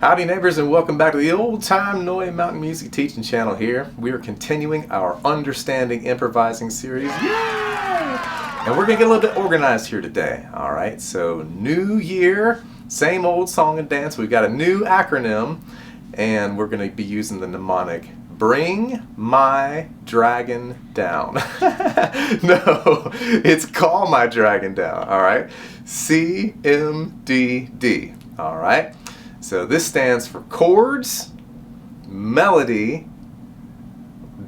Howdy neighbors, and welcome back to the old time Noy Mountain Music teaching channel here. We are continuing our Understanding Improvising series. Yay! And we're going to get a little bit organized here today. Alright, so new year, same old song and dance. We've got a new acronym and we're going to be using the mnemonic Bring My Dragon Down. No, it's Call My Dragon Down. Alright, CMDD. Alright. So this stands for chords, melody,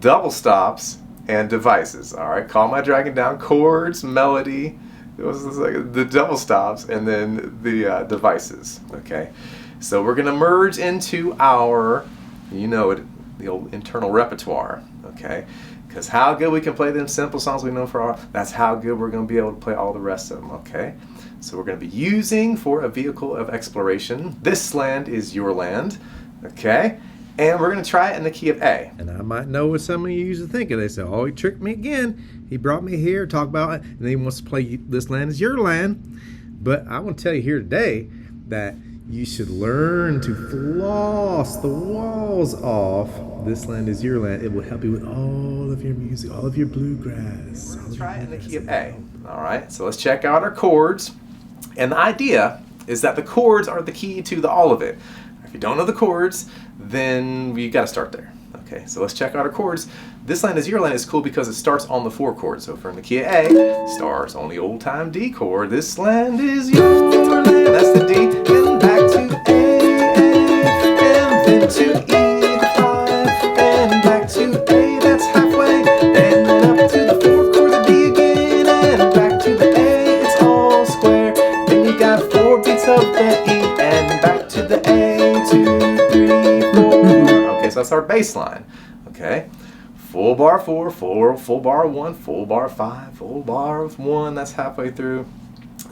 double stops, and devices. All right, Call My Dragon Down, chords, melody, the double stops, and then the devices. Okay, so we're gonna merge into our, the old internal repertoire. Okay, because how good we can play them simple songs we know that's how good we're gonna be able to play all the rest of them. Okay. So we're going to be using for a vehicle of exploration. This land is your land, okay? And we're going to try it in the key of A. And I might know what some of you used to think. They say, oh, he tricked me again. He brought me here, talk about it, and then he wants to play This Land Is Your Land. But I want to tell you here today that you should learn to floss the walls off This Land Is Your Land. It will help you with all of your music, all of your bluegrass. Let's try it in the key of A. All right, so let's check out our chords. And the idea is that the chords are the key to all of it. If you don't know the chords, then you got to start there. Okay, so let's check out our chords. This Land Is Your Land is cool because it starts on the 4 chords. So if we're in the key of A, starts on the old time D chord. This land is your land. That's the D. And back to A, and then to E5, and back to A. That's halfway, and then up to the 4th chord, the D again, and back to the A. It's all square. Then you got 4 beats of the E, and back to the A. 2, 3, 4. Okay, so that's our bass line. Okay. Full bar 4, full bar 1, full bar 5, full bar of 1, that's halfway through.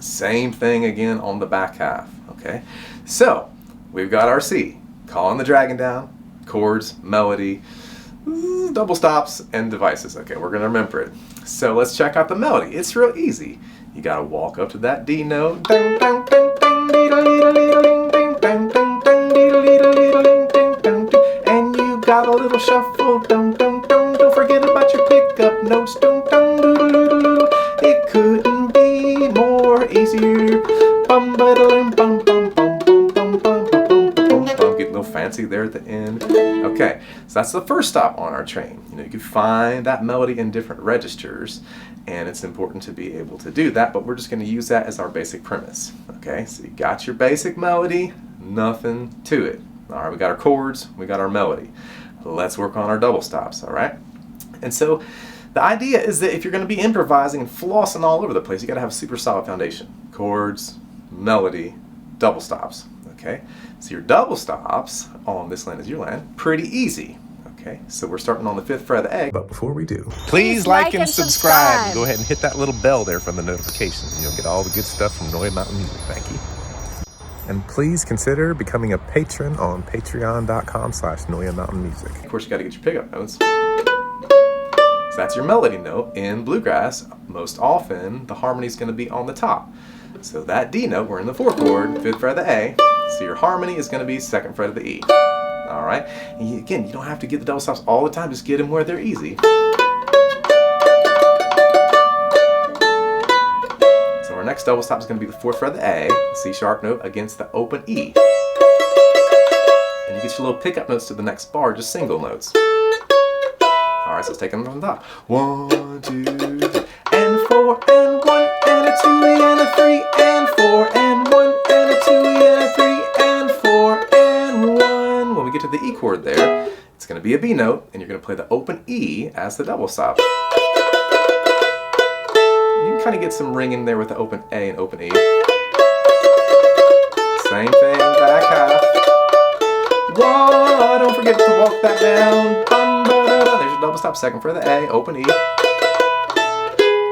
Same thing again on the back half, okay? So, we've got our C, calling the dragon down, chords, melody, double stops, and devices. Okay, we're gonna remember it. So let's check out the melody. It's real easy. You gotta walk up to that D note, and you got a little shuffle, don't forget about your pickup notes. It couldn't be more easier. Bum bum bum bum bum bum bum bum bum. Get a little fancy there at the end. Okay, so that's the first stop on our train. You can find that melody in different registers, and it's important to be able to do that. But we're just going to use that as our basic premise. Okay, so you got your basic melody, nothing to it. All right, we got our chords, we got our melody. Let's work on our double stops, all right? And so the idea is that if you're going to be improvising and flossing all over the place, you got to have a super solid foundation. Chords, melody, double stops, okay? So your double stops on This Land Is Your Land, pretty easy, okay? So we're starting on the 5th fret of the A. But before we do, please like and subscribe. And go ahead and hit that little bell there for the notifications, and you'll get all the good stuff from Noy Mountain Music. Thank you. And please consider becoming a patron on patreon.com/NoyaMountainMusic. Of course, you got to get your pickup notes. So that's your melody note. In bluegrass, most often, the harmony is going to be on the top. So that D note, we're in the 4th chord, 5th fret of the A. So your harmony is going to be 2nd fret of the E. All right? And again, you don't have to get the double stops all the time. Just get them where they're easy. Our next double stop is going to be the 4th fret of the A, C sharp note against the open E. And you get your little pickup notes to the next bar, just single notes. Alright, so let's take them from the top. 1, 2, 3, and 4, and 1, and a 2, and a 3, and 4, and 1, and a 2, and a 3, and 4, and 1. When we get to the E chord there, it's going to be a B note, and you're going to play the open E as the double stop. Kind of get some ring in there with the open A and open E. Same thing, back half. Whoa, don't forget to walk that down. There's your double stop, 2nd fret of the A, open E.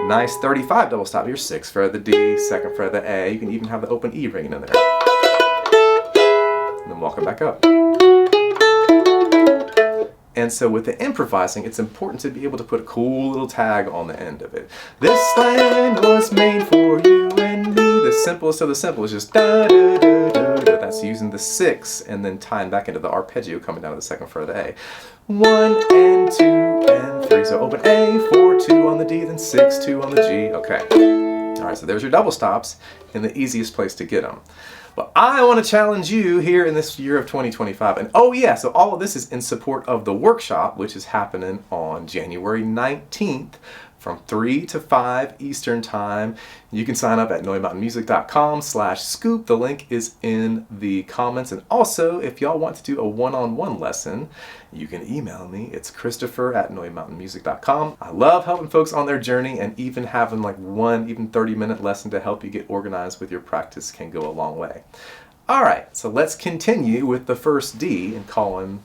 Nice 35 double stop, your 6th fret of the D, 2nd fret of the A. You can even have the open E ringing in there. And then walk it back up. And so with the improvising, it's important to be able to put a cool little tag on the end of it. This land was made for you and me. The simplest of the simple is just da da da da. but that's using the 6 and then tying back into the arpeggio coming down to the second fret of the A. 1 and 2 and 3. So open A, 4, 2 on the D, then 6, 2 on the G. Okay. All right, so there's your double stops and the easiest place to get them. But I want to challenge you here in this year of 2025. And oh yeah, so all of this is in support of the workshop, which is happening on January 19th from 3 to 5 Eastern Time. You can sign up at noemountainmusic.com/scoop. The link is in the comments. And also, if y'all want to do a one-on-one lesson, you can email me. It's Christopher@noemountainmusic.com. I love helping folks on their journey, and even having like one, even 30-minute lesson to help you get organized with your practice can go a long way. All right, so let's continue with the first D and calling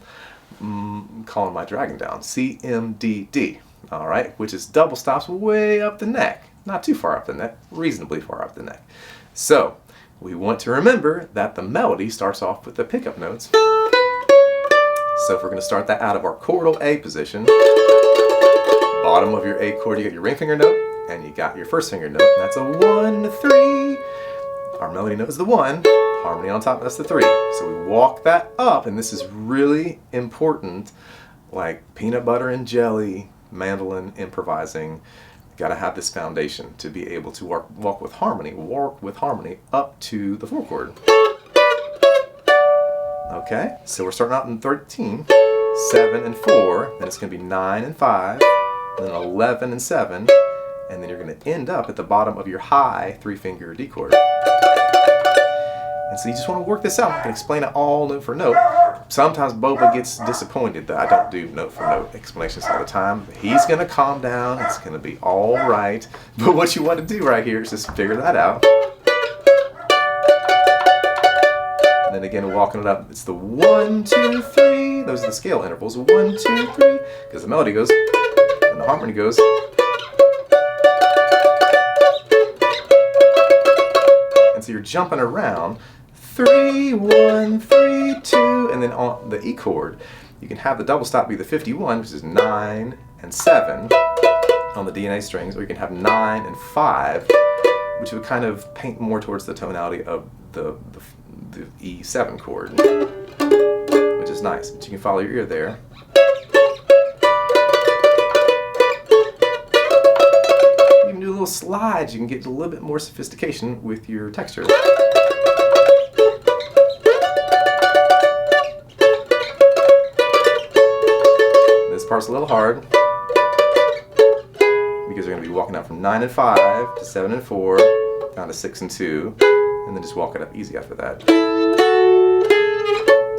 my dragon down. CMDD. All right, which is double stops way up the neck. Not too far up the neck, reasonably far up the neck. So we want to remember that the melody starts off with the pickup notes. So if we're going to start that out of our chordal A position, bottom of your A chord, you got your ring finger note, and you got your first finger note, and that's a 1, 3. Our melody note is the 1, harmony on top, that's the 3. So we walk that up, and this is really important, like peanut butter and jelly, mandolin, improvising. You got to have this foundation to be able to walk with harmony up to the 4 chord. Okay, so we're starting out in 13, 7 and 4, then it's going to be 9 and 5, then 11 and 7, and then you're going to end up at the bottom of your high 3-finger D chord. And so you just want to work this out. I can explain it all note for note. Sometimes Boba gets disappointed that I don't do note for note explanations all the time. He's going to calm down. It's going to be all right. But what you want to do right here is just figure that out. And then again, walking it up, it's the 1, 2, 3. Those are the scale intervals. 1, 2, 3. Because the melody goes, and the harmony goes. And so you're jumping around. 3, 1, 3, 2, and then on the E chord, you can have the double stop be the 51, which is 9 and 7 on the D and A strings, or you can have 9 and 5, which would kind of paint more towards the tonality of the E7 chord, which is nice. But you can follow your ear there. You can do little slides. You can get a little bit more sophistication with your texture. This part's a little hard because you're going to be walking out from 9 and 5 to 7 and 4 down to 6 and 2, and then just walk it up easy after that.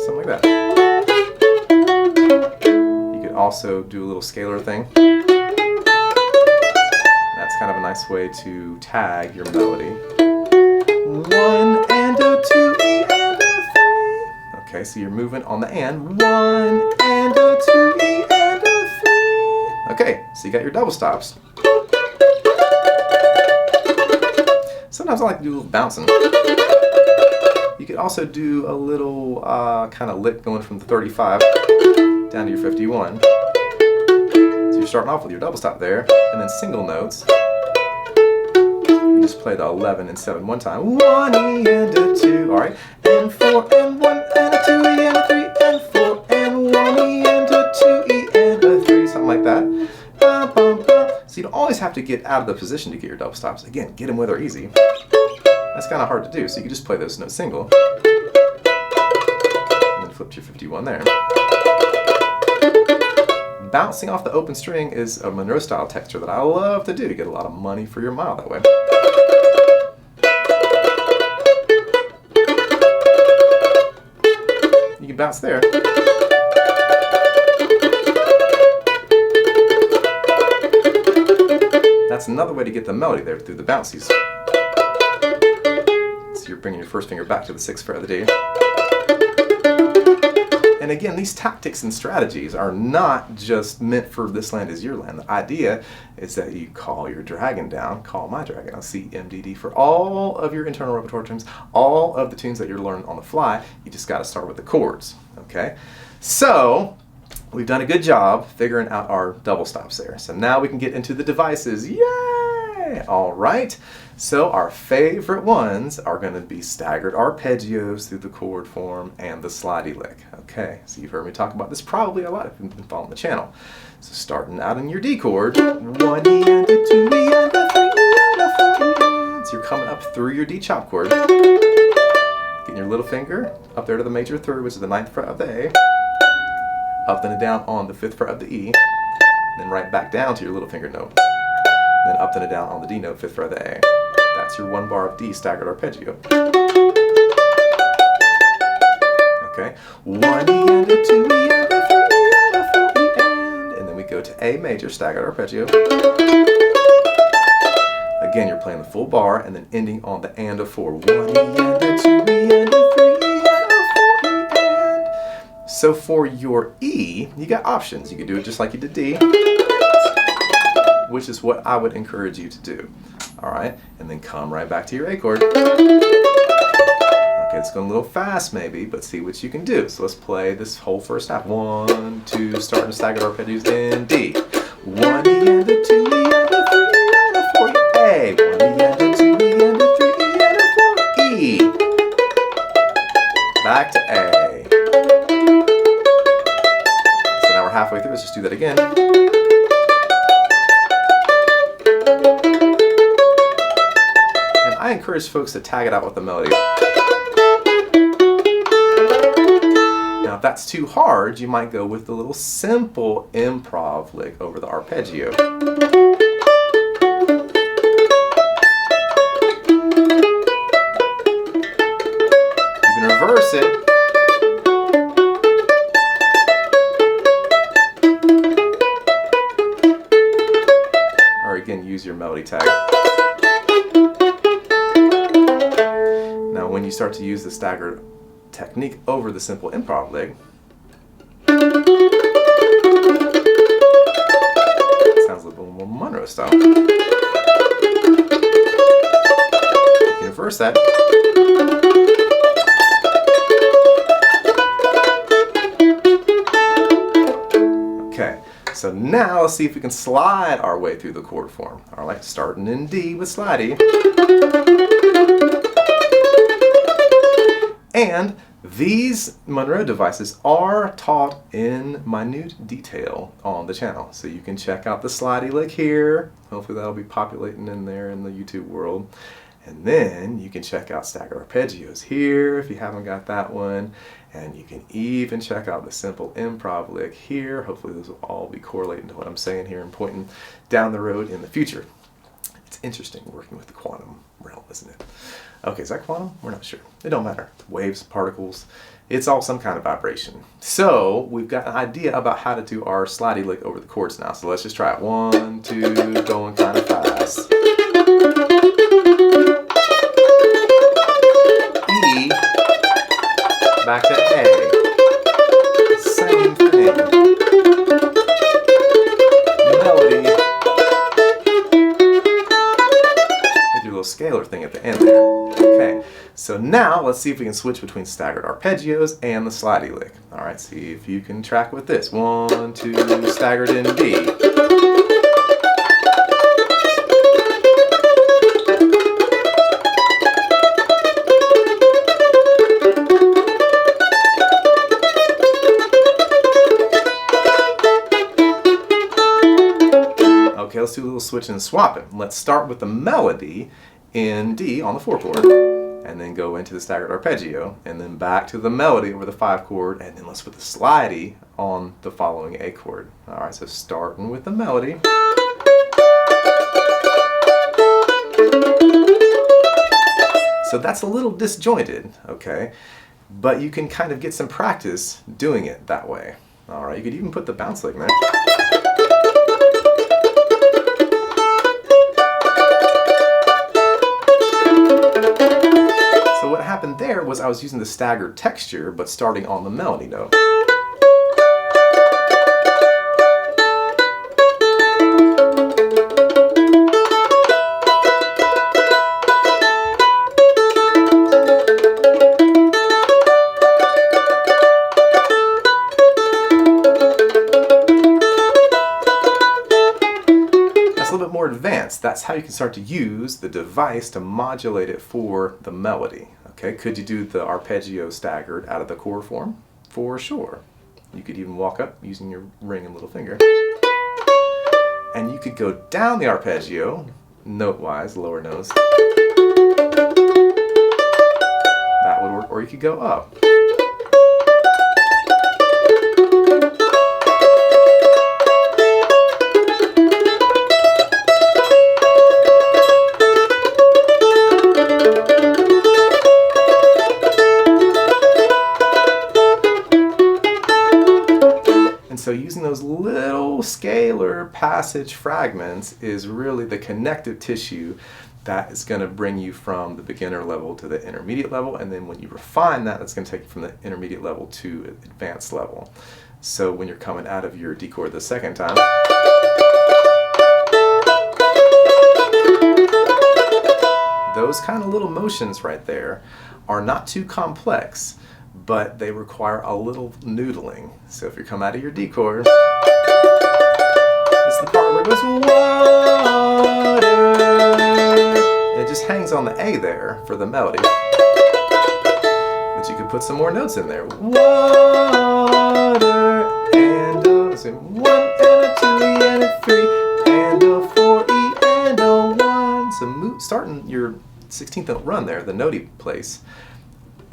Something like that. You could also do a little scalar thing. That's kind of a nice way to tag your melody. 1 and a 2, E and a 3. Okay, so you're moving on the and. 1 and a 2, E and a 3. Okay, so you got your double stops. Sometimes I like to do a little bouncing. You could also do a little kind of lick going from the 35 down to your 51. So you're starting off with your double stop there, and then single notes. You just play the 11 and 7 one time. 1 E and a 2, all right, and 4 and 1 and a 2 E and a 3 and 4 and 1 E and a 2 E and a 3, something like that. So you don't always have to get out of the position to get your double stops. Again, get them where they're easy. That's kind of hard to do, so you can just play those notes single. And then flip to your 51 there. Bouncing off the open string is a Monroe style texture that I love to do. You get a lot of money for your mile that way. You can bounce there. That's another way to get the melody there, through the bouncies. So you're bringing your first finger back to the 6th fret of the D. And again, these tactics and strategies are not just meant for This Land Is Your Land. The idea is that you call your dragon down, call my dragon down, CMDD, for all of your internal repertoire tunes, all of the tunes that you're learning on the fly. You just got to start with the chords, okay? So we've done a good job figuring out our double stops there. So now we can get into the devices. Yay! Okay, all right. So our favorite ones are going to be staggered arpeggios through the chord form and the slidey lick. Okay, so you've heard me talk about this probably a lot if you've been following the channel. So starting out in your D chord, 1 E and a 2 E and a 3 E and a 4 E and. So you're coming up through your D chop chord, getting your little finger up there to the major third, which is the 9th fret of the A, up then and down on the 5th fret of the E, and then right back down to your little finger note, then up then and down on the D note, 5th fret of the A. That's your 1 bar of D staggered arpeggio. Okay, 1 E and a 2 E and a 3 E and a 4 E and then we go to A major staggered arpeggio. Again, you're playing the full bar and then ending on the and of 4. 1 E and a 2 E and a 3 E and a 4 E and. So for your E, you got options. You can do it just like you did D, which is what I would encourage you to do. All right, and then come right back to your A chord. Okay, it's going a little fast maybe, but see what you can do. So let's play this whole first half. 1, 2, starting staggered arpeggios in D. 1 E and a 2 E and a 3 E and a 4 E A. 1 E and a 2 E and a 3 E and a 4 E. Back to A. So now we're halfway through. Let's just do that again. I encourage folks to tag it out with the melody. Now, if that's too hard, you might go with the little simple improv lick over the arpeggio. You can reverse it. Or again, use your melody tag. Now, when you start to use the staggered technique over the simple improv lick, it sounds a little more Monroe style. You can reverse that. Okay, so now let's see if we can slide our way through the chord form. All right, starting in D with slidey. And these Monroe devices are taught in minute detail on the channel. So you can check out the slidey lick here. Hopefully that'll be populating in there in the YouTube world. And then you can check out staggered arpeggios here if you haven't got that one. And you can even check out the simple improv lick here. Hopefully those will all be correlating to what I'm saying here and pointing down the road in the future. It's interesting working with the quantum realm, isn't it? Okay, is that quantum? We're not sure. It don't matter. Waves, particles, it's all some kind of vibration. So we've got an idea about how to do our slidey lick over the chords now. So let's just try it. 1, 2, going kind of fast. E, back to A. Same thing. Melody. Scalar thing at the end there. Okay, so now let's see if we can switch between staggered arpeggios and the slidey lick. All right, see if you can track with this. 1, 2, staggered in D. Okay, let's do a little switching and swapping. Let's start with the melody in D on the 4 chord, and then go into the staggered arpeggio, and then back to the melody over the 5 chord, and then let's put the slidey on the following A chord. All right, so starting with the melody. So that's a little disjointed, okay, but you can kind of get some practice doing it that way. All right, you could even put the bounce lick in there. So what happened there was I was using the staggered texture, but starting on the melody note. advanced, that's how you can start to use the device to modulate it for the melody. Okay, could you do the arpeggio staggered out of the chord form? For sure. You could even walk up using your ring and little finger. And you could go down the arpeggio, note-wise, lower notes. That would work, or you could go up. So using those little scalar passage fragments is really the connective tissue that is going to bring you from the beginner level to the intermediate level, and then when you refine that, that's going to take you from the intermediate level to advanced level. So when you're coming out of your D chord the second time, those kind of little motions right there are not too complex, but they require a little noodling. So if you come out of your D chord, this is the part where it goes water, and it just hangs on the A there for the melody. But you could put some more notes in there. Water and a, so 1 and a 2 E and a 3 and a 4 E and a 1. So starting your 16th note run there, the notey place,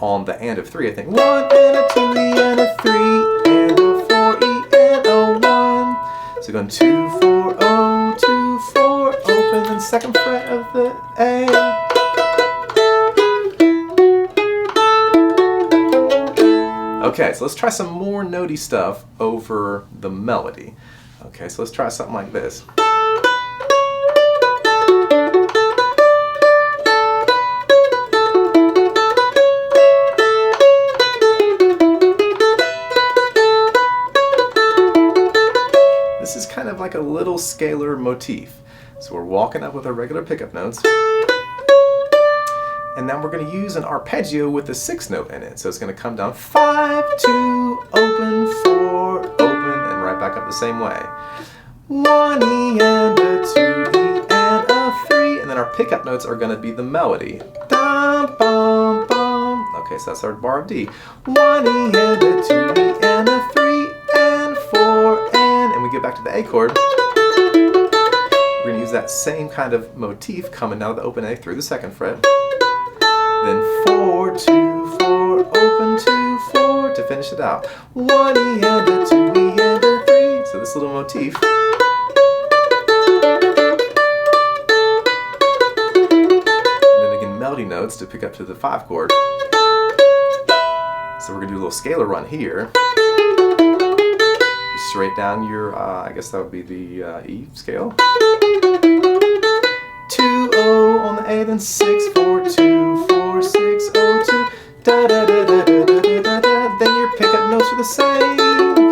on the and of 3, I think 1 and a 2 E and a 3 and a 4 E and a 1. So going 2 4 0 2 4 open, then second fret of the A. Okay, so let's try some more notey stuff over the melody. Okay, so let's try something like this. Kind of like a little scalar motif. So we're walking up with our regular pickup notes, and now we're going to use an arpeggio with a 6th note in it. So it's going to come down 5 2 open 4 open, and right back up the same way. 1 E and a 2 E and a 3, and then our pickup notes are going to be the melody. Dum, bum, bum. Okay, so that's our bar of D. 1 E and a 2 E and a 3 and 4 and we get back to the A chord. We're going to use that same kind of motif coming out of the open A through the 2nd fret. Then 4 2 4 open 2 4 to finish it out. 1 E and a 2 E and a 3. So this little motif. And then again melody notes to pick up to the 5 chord. So we're going to do a little scalar run here. Straight down your, I guess that would be the E scale. 2 0 on the A, then 6 4 2 4 6 0 2 da da da da da da da da. Then your pickup notes are the same.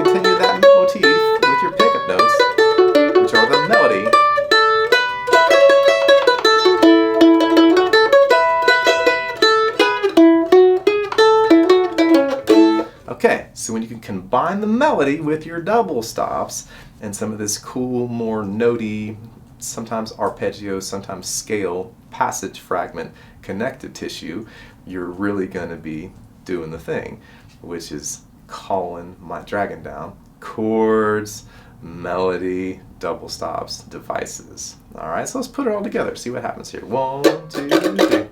Continue that motif with your pickup notes, which are the melody. Okay, so when you can combine the melody with your double stops and some of this cool, more notey, sometimes arpeggio, sometimes scale, passage fragment, connective tissue, you're really going to be doing the thing, which is calling my dragon down. Chords, melody, double stops, devices. All right, so let's put it all together, see what happens here. 1 2 3.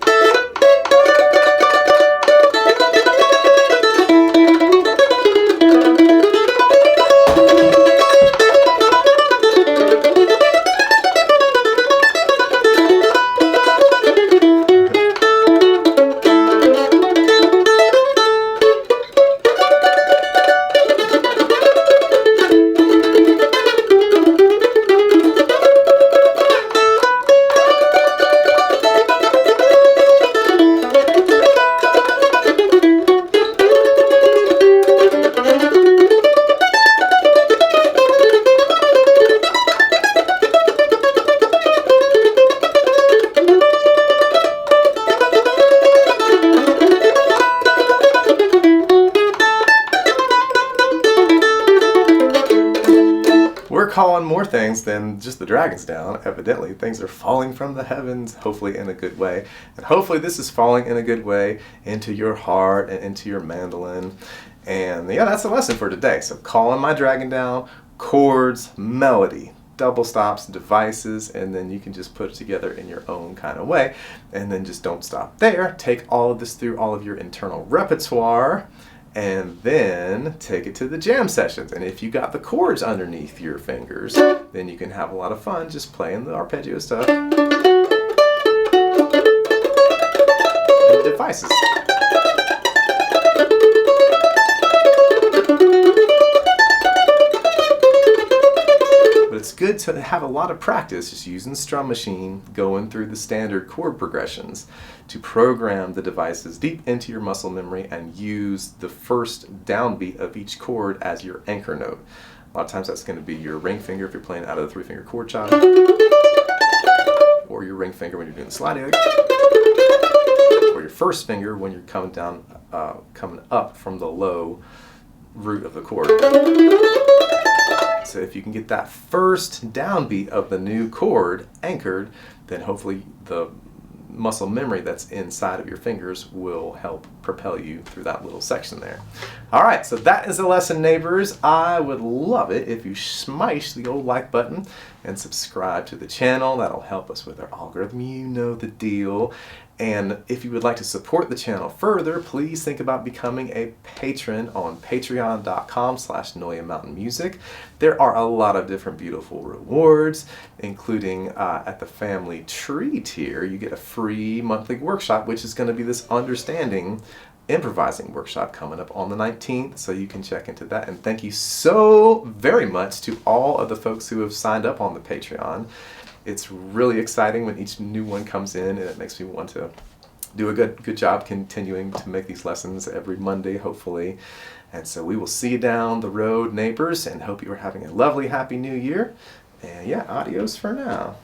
calling more things than just the dragons down. Evidently, things are falling from the heavens, hopefully in a good way. And hopefully this is falling in a good way into your heart and into your mandolin. And yeah, that's the lesson for today. So calling my dragon down, chords, melody, double stops, devices, and then you can just put it together in your own kind of way. And then just don't stop there. Take all of this through all of your internal repertoire, and then take it to the jam sessions. And if you got the chords underneath your fingers, then you can have a lot of fun just playing the arpeggio stuff and devices. But it's good to have a lot of practice just using the strum machine, going through the standard chord progressions to program the devices deep into your muscle memory and use the first downbeat of each chord as your anchor note. A lot of times that's going to be your ring finger if you're playing out of the 3-finger chord chop, or your ring finger when you're doing the sliding, or your first finger when you're coming up from the low root of the chord. So if you can get that first downbeat of the new chord anchored, then hopefully the muscle memory that's inside of your fingers will help propel you through that little section there. All right, so that is the lesson, neighbors. I would love it if you smash the old like button and subscribe to the channel. That'll help us with our algorithm. You know the deal. And if you would like to support the channel further, please think about becoming a patron on patreon.com/NoyaMountainMusic. There are a lot of different beautiful rewards, including at the family tree tier, you get a free monthly workshop, which is going to be this understanding improvising workshop coming up on the 19th, so you can check into that. And thank you so very much to all of the folks who have signed up on the Patreon. It's really exciting when each new one comes in, and it makes me want to do a good job continuing to make these lessons every Monday, hopefully. And so we will see you down the road, neighbors, and hope you are having a lovely, happy new year. And yeah, adios for now.